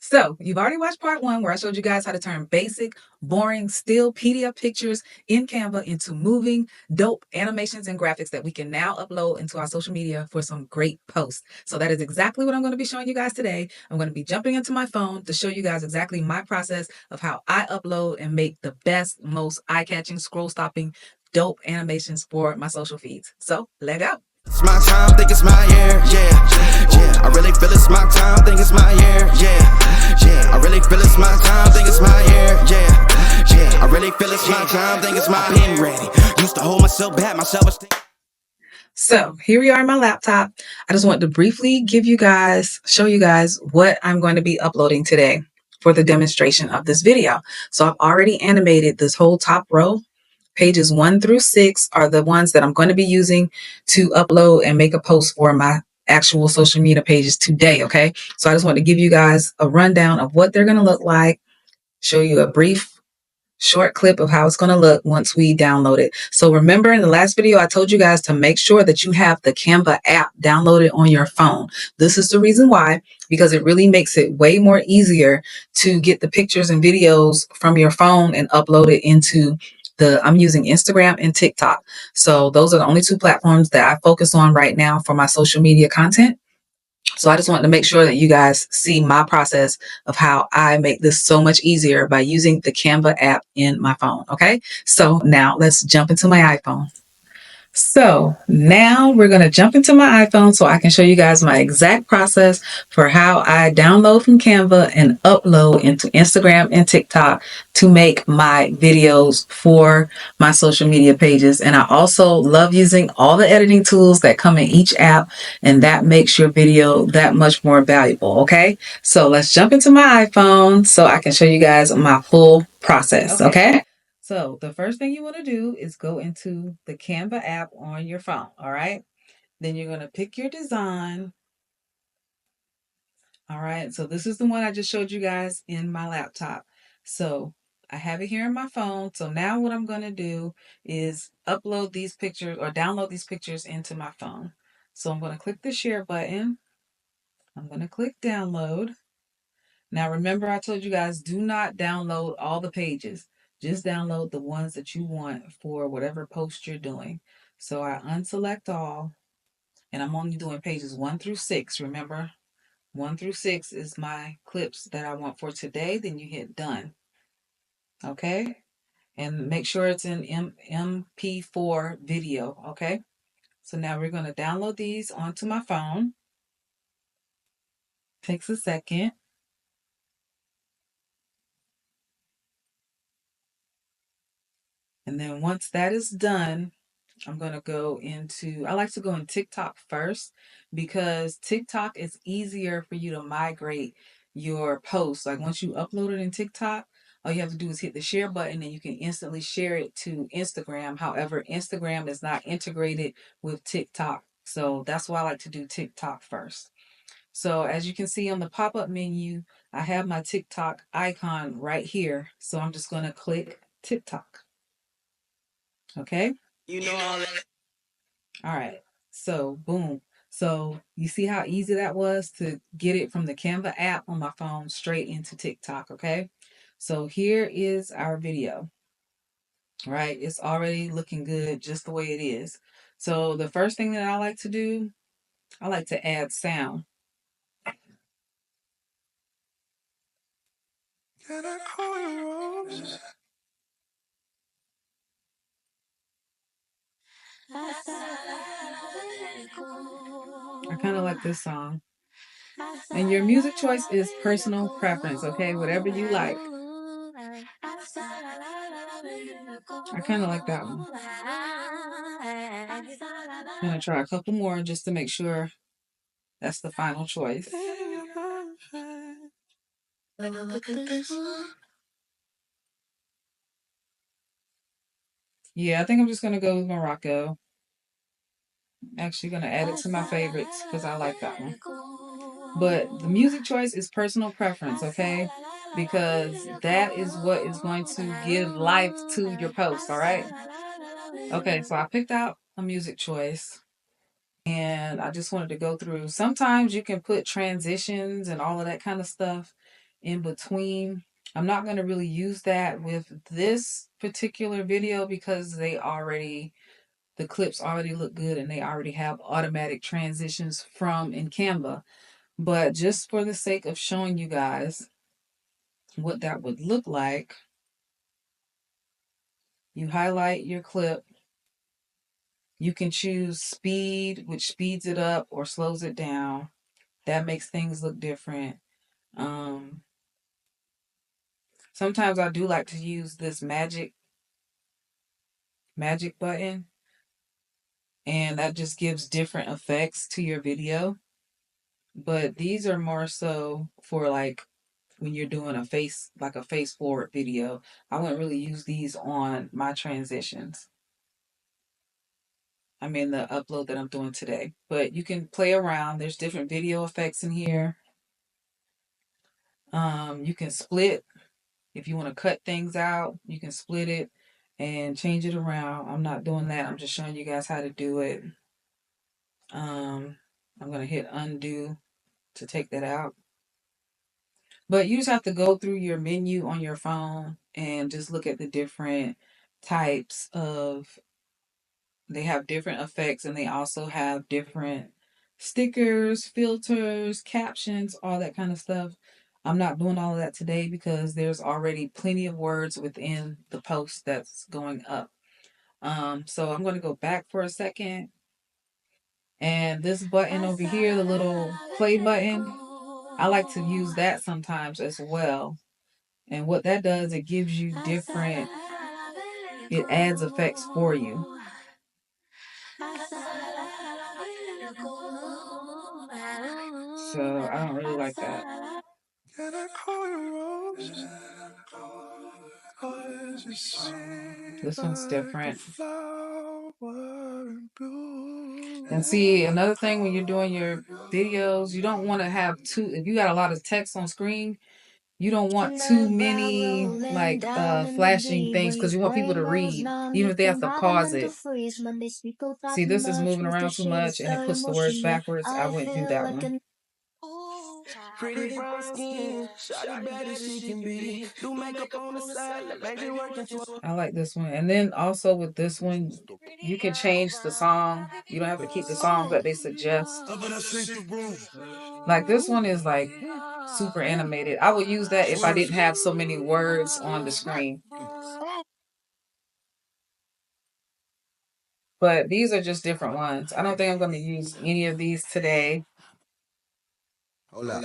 So you've already watched part 1 where I showed you guys how to turn basic, boring, still PDF pictures in Canva into moving, dope animations and graphics that we can now upload into our social media for some great posts. So that is exactly what I'm going to be showing you guys today. I'm going to be jumping into my phone to show you guys exactly my process of how I upload and make the best, most eye-catching, scroll-stopping, dope animations for my social feeds. So let's go. It's my time, think it's my year, yeah. I really feel it's my time, think it's my year, yeah. I really feel it's my time, think it's my year, yeah. I really feel it's my time, think it's my pen ready. Used to hold myself back, myself esteem. So here we are on my laptop. I just want to briefly show you guys what I'm going to be uploading today for the demonstration of this video. So I've already animated this whole top row. Pages 1 through 6 are the ones that I'm going to be using to upload and make a post for my actual social media pages today. Okay. So I just want to give you guys a rundown of what they're going to look like, show you a brief short clip of how it's going to look once we download it. So remember, in the last video, I told you guys to make sure that you have the Canva app downloaded on your phone. This is the reason why, because it really makes it way more easier to get the pictures and videos from your phone and upload it into I'm using Instagram and TikTok. So those are the only 2 platforms that I focus on right now for my social media content. So I just wanted to make sure that you guys see my process of how I make this so much easier by using the Canva app in my phone. Okay, so now let's jump into my iPhone. So now we're going to jump into my iPhone so I can show you guys my exact process for how I download from Canva and upload into Instagram and TikTok to make my videos for my social media pages. And I also love using all the editing tools that come in each app, and that makes your video that much more valuable. Okay, so let's jump into my iPhone so I can show you guys my full process. Okay. So the first thing you want to do is go into the Canva app on your phone. All right. Then you're going to pick your design. All right. So this is the one I just showed you guys in my laptop. So I have it here in my phone. So now what I'm going to do is upload these pictures or download these pictures into my phone. So I'm going to click the share button. I'm going to click download. Now, remember, I told you guys, do not download all the pages. Just download the ones that you want for whatever post you're doing. So I unselect all, and I'm only doing pages 1 through 6. Remember, 1 through 6 is my clips that I want for today. Then you hit done. Okay? And make sure it's in MP4 video. Okay? So now we're going to download these onto my phone. Takes a second. And then once that is done, I'm going to I like to go in TikTok first because TikTok is easier for you to migrate your posts. Like once you upload it in TikTok, all you have to do is hit the share button and you can instantly share it to Instagram. However, Instagram is not integrated with TikTok. So that's why I like to do TikTok first. So as you can see on the pop-up menu, I have my TikTok icon right here. So I'm just going to click TikTok. Okay. You know all that. All right. So boom. So you see how easy that was to get it from the Canva app on my phone straight into TikTok. Okay. So here is our video, right? It's already looking good just the way it is. So the first thing that I like to do, I like to add sound. I kind of like this song. And your music choice is personal preference, okay? Whatever you like. I kind of like that one. I'm going to try a couple more just to make sure that's the final choice. Yeah, I think I'm just going to go with Morocco. Actually going to add it to my favorites because I like that one. But the music choice is personal preference, okay? Because that is what is going to give life to your post, all right? Okay, so I picked out a music choice and I just wanted to go through. Sometimes you can put transitions and all of that kind of stuff in between. I'm not going to really use that with this particular video because the clips already look good and they already have automatic transitions from in Canva. But just for the sake of showing you guys what that would look like, you highlight your clip. You can choose speed, which speeds it up or slows it down. That makes things look different. Sometimes I do like to use this magic button, and that just gives different effects to your video. But these are more so for like when you're doing a face forward video. I wouldn't really use these on my transitions. I mean the upload that I'm doing today. But you can play around. There's different video effects in here. You can split. If you want to cut things out, you can split it and change it around. I'm not doing that. I'm just showing you guys how to do it. I'm going to hit undo to take that out. But you just have to go through your menu on your phone and just look at the different types of, they have different effects and they also have different stickers, filters, captions, all that kind of stuff. I'm not doing all of that today because there's already plenty of words within the post that's going up. So I'm going to go back for a second. And this button over here, the little play button, I like to use that sometimes as well. And what that does, it gives you different, it adds effects for you. So I don't really like that. This one's different. And see, another thing when you're doing your videos, you don't want to have if you got a lot of text on screen, you don't want too many like flashing things because you want people to read, even if they have to pause it. See, this is moving around too much and it puts the words backwards. I wouldn't do that one. Pretty brown skin, shawty bad as she can be. Do makeup on the side, let baby work into it. I like this one. And then also with this one, you can change the song. You don't have to keep the songs that they suggest. Like this one is like super animated. I would use that if I didn't have so many words on the screen. But these are just different ones. I don't think I'm going to use any of these today. Hola.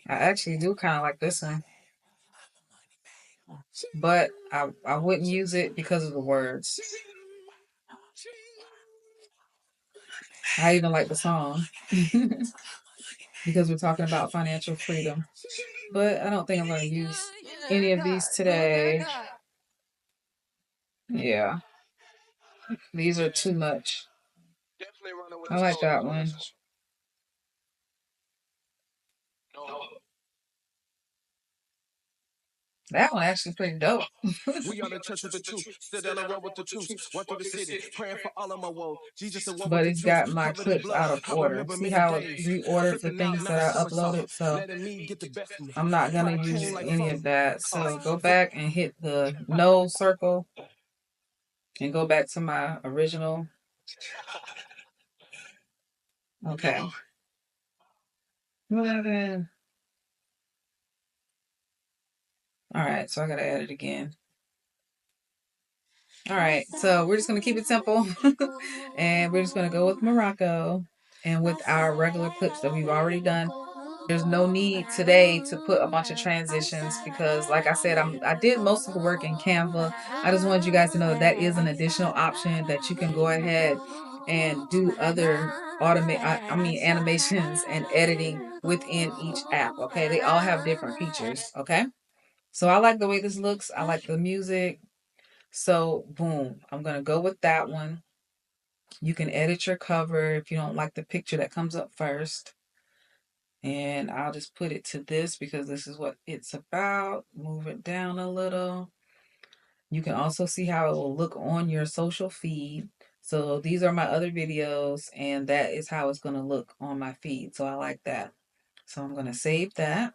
I actually do kind of like this one. But I wouldn't use it because of the words. I even like the song. Because we're talking about financial freedom. But I don't think I'm going to use any of these today. Yeah. These are too much. I like that one. That one actually pretty dope. We on the church with the truth, stood down the road with the troops, went through the city, praying for all of my woes. Jesus the one. But it's got my clips out of order. See how it reordered the things that I uploaded? So I'm not gonna use any of that. So go back and hit the no circle and go back to my original. Okay. All right, so I gotta add it again. All right, so we're just gonna keep it simple, and we're just gonna go with Morocco and with our regular clips that we've already done. There's no need today to put a bunch of transitions because, like I said, I did most of the work in Canva. I just wanted you guys to know that is an additional option that you can go ahead and do other animations and editing within each app. Okay, they all have different features. Okay. So I like the way this looks. I like the music. So boom, I'm going to go with that one. You can edit your cover if you don't like the picture that comes up first. And I'll just put it to this because this is what it's about. Move it down a little. You can also see how it will look on your social feed. So these are my other videos and that is how it's going to look on my feed. So I like that. So I'm going to save that.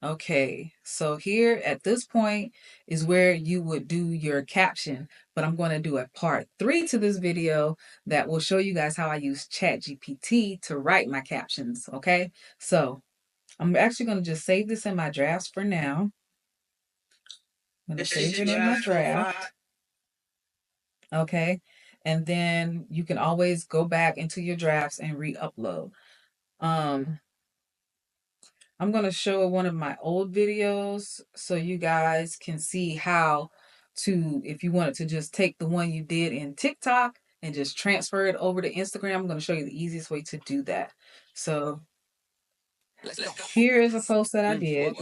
Okay, so here at this point is where you would do your caption, but I'm going to do a part 3 to this video that will show you guys how I use ChatGPT to write my captions. Okay, so I'm actually going to just save this in my drafts for now. I'm going to save it in my draft. Okay, and then you can always go back into your drafts and re-upload. I'm going to show one of my old videos so you guys can see how to, if you wanted to just take the one you did in TikTok and just transfer it over to Instagram, I'm going to show you the easiest way to do that. So here is a post that I did.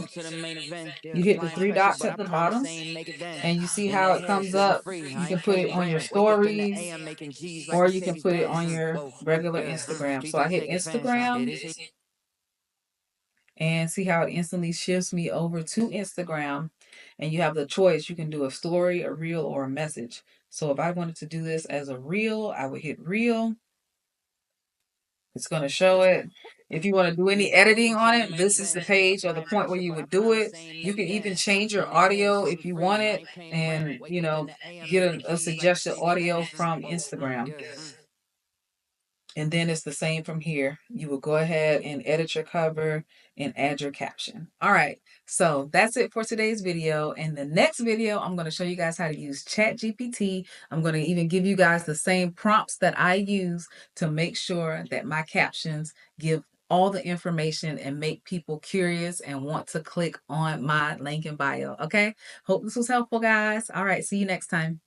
You hit the 3 dots at the bottom and you see how it comes up. You can put it on your stories or you can put it on your regular Instagram. So I hit Instagram and see how it instantly shifts me over to Instagram. And you have the choice. You can do a story, a reel, or a message. So if I wanted to do this as a reel, I would hit reel. It's going to show it. If you want to do any editing on it, this is the page or the point where you would do it. You can even change your audio if you want it and, you know, get a suggested audio from Instagram. And then it's the same from here. You will go ahead and edit your cover and add your caption. All right, so that's it for today's video. In the next video, I'm going to show you guys how to use ChatGPT. I'm going to even give you guys the same prompts that I use to make sure that my captions give all the information and make people curious and want to click on my link in bio. Okay, hope this was helpful, guys. All right, see you next time.